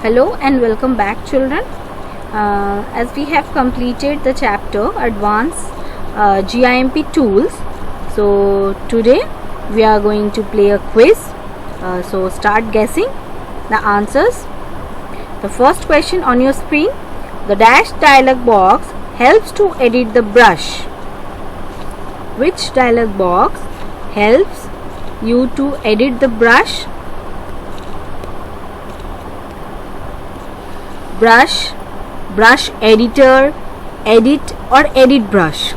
Hello and welcome back, children. As we have completed the chapter Advanced GIMP Tools, so today we are going to play a quiz. So start guessing the answers. The first question on your screen: the dash dialog box helps to edit the brush. Which dialog box helps you to edit the brush? Brush, brush editor, edit or edit brush.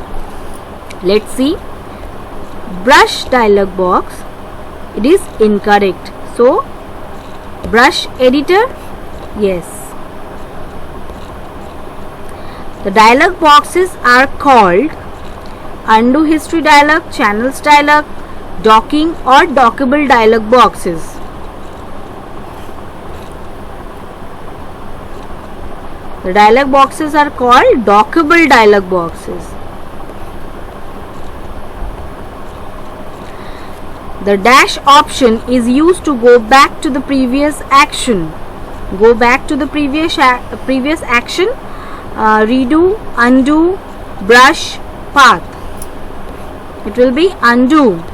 Let's see. Brush dialog box, it is incorrect. So brush editor, yes. The dialog boxes are called undo history dialog, channels dialog, docking or dockable dialog boxes. The dialog boxes are called dockable dialog boxes. The dash option is used to go back to the previous action. Go back to the previous action. Redo, undo, brush, path. It will be undo.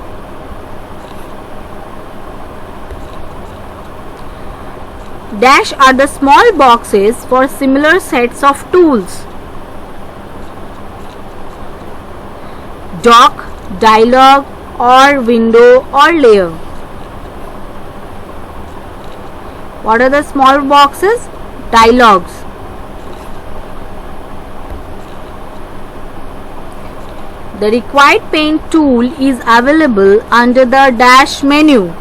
Dash are the small boxes for similar sets of tools. Dock, dialog or window or layer. What are the small boxes? Dialogs. The required paint tool is available under the dash menu.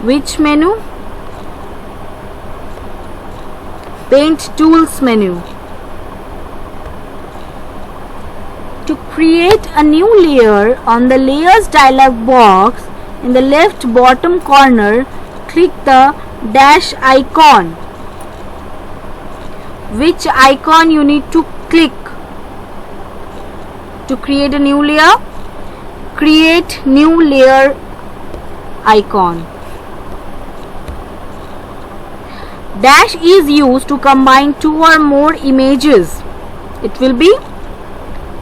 Which menu? Paint tools menu. To create a new layer on the layers dialog box, in the left bottom corner, click the dash icon. Which icon you need to click to create a new layer? Create new layer icon. Dash is used to combine two or more images. It will be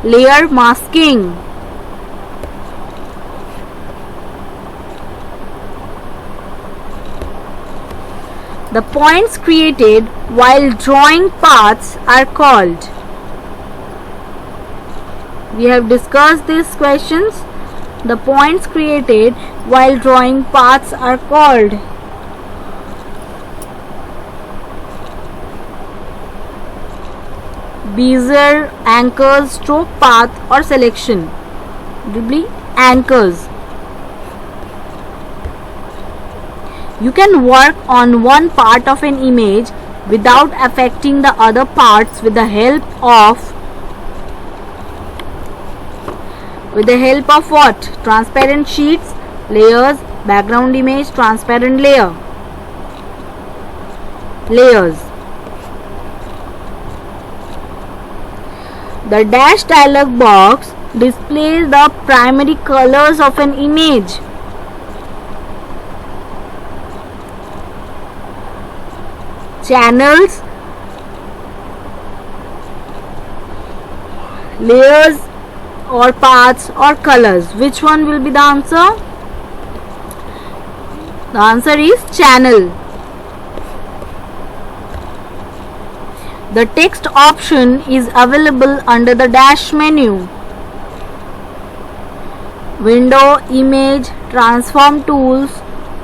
layer masking. The points created while drawing paths are called. We have discussed these questions. The points created while drawing paths are called. Bezier, anchors, stroke path or selection. It will be anchors. You can work on one part of an image without affecting the other parts with the help of what? Transparent sheets, layers, background image, transparent layer. Layers. The dash dialog box displays the primary colors of an image. Channels, layers or paths or colors. Which one will be the answer? The answer is channel. The text option is available under the dash menu. Window, image, transform tools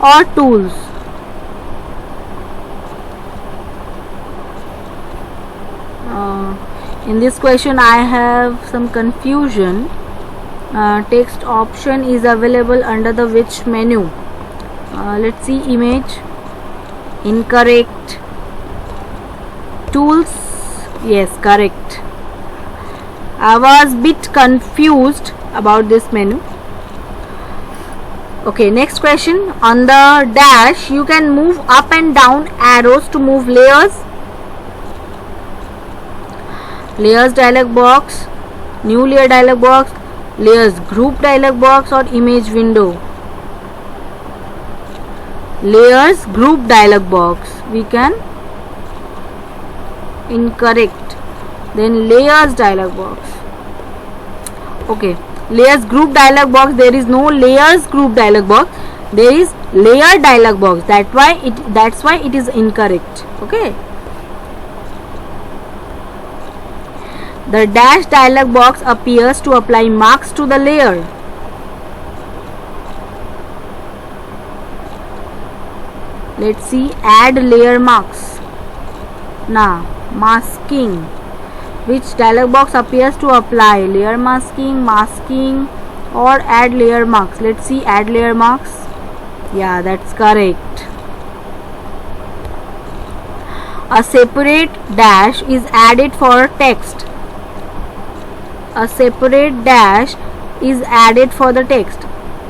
or tools. In this question I have some confusion. Text option is available under the which menu? Let's see. Image, incorrect. Tools, yes, correct. I was bit confused about this menu. Okay, next question. On the dash you can move up and down arrows to move layers. Layers dialog box, new layer dialog box, layers group dialog box or image window. layers group dialog box. We can incorrect. Then layers dialog box. Okay, layers group dialog box. There is no layers group dialog box. There is layer dialog box. That's why it is incorrect. Okay. The dash dialog box appears to apply marks to the layer. Let's see, add layer marks. Now, masking. Which dialog box appears to apply layer masking, or add layer marks? Let's see, add layer marks. Yeah, that's correct. A separate dash is added for text. A separate dash is added for the text.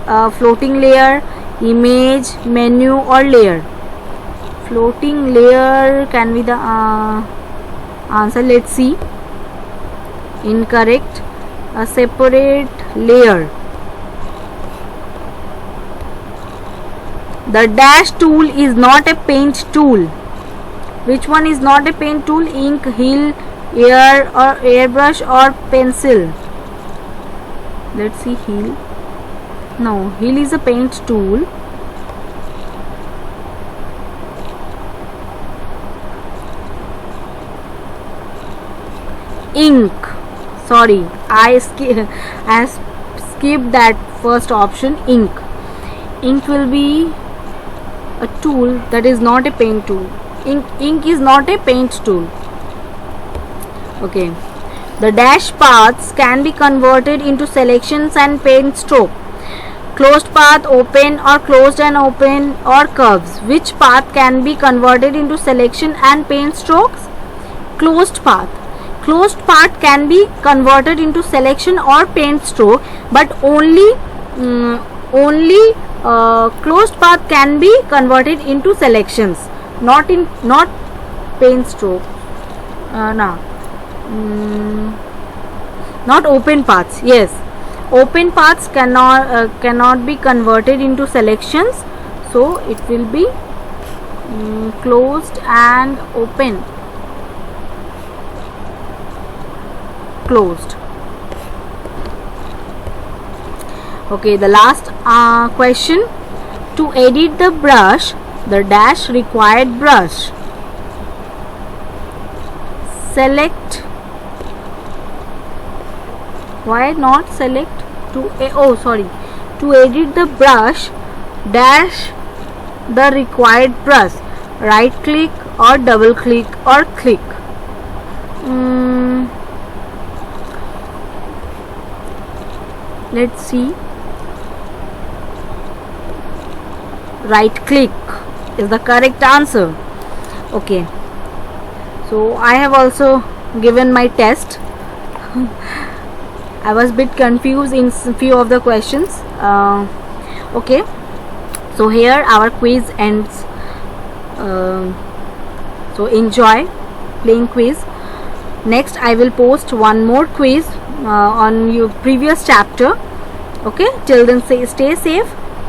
A floating layer, image, menu, or layer. Floating layer can be the answer. Let's see. Incorrect. A separate layer. The dash tool is not a paint tool. Which one is not a paint tool? Ink, wheel, air or airbrush or pencil? Let's see, wheel. No, wheel is a paint tool. Ink. Sorry, I skipped that first option. Ink. Ink will be a tool that is not a paint tool. Ink is not a paint tool. Okay. The dash paths can be converted into selections and paint stroke. Closed path, open or closed and open, or curves. Which path can be converted into selection and paint strokes? Closed path. Closed path can be converted into selection or paint stroke, but only closed path can be converted into selections, not paint stroke. Not open paths. Yes, open paths cannot be converted into selections, so it will be closed and open. Closed. Okay, the last question. To edit the brush, the dash required brush. Select. Why not select? To edit the brush, dash the required brush. Right click or double click or click. Let's see. Right click is the correct answer. Okay, so I have also given my test. I was a bit confused in few of the questions. Okay, so here our quiz ends. So enjoy playing quiz. Next I will post one more quiz on your previous chapter. Okay, till then stay safe.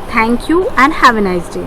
Thank you and have a nice day.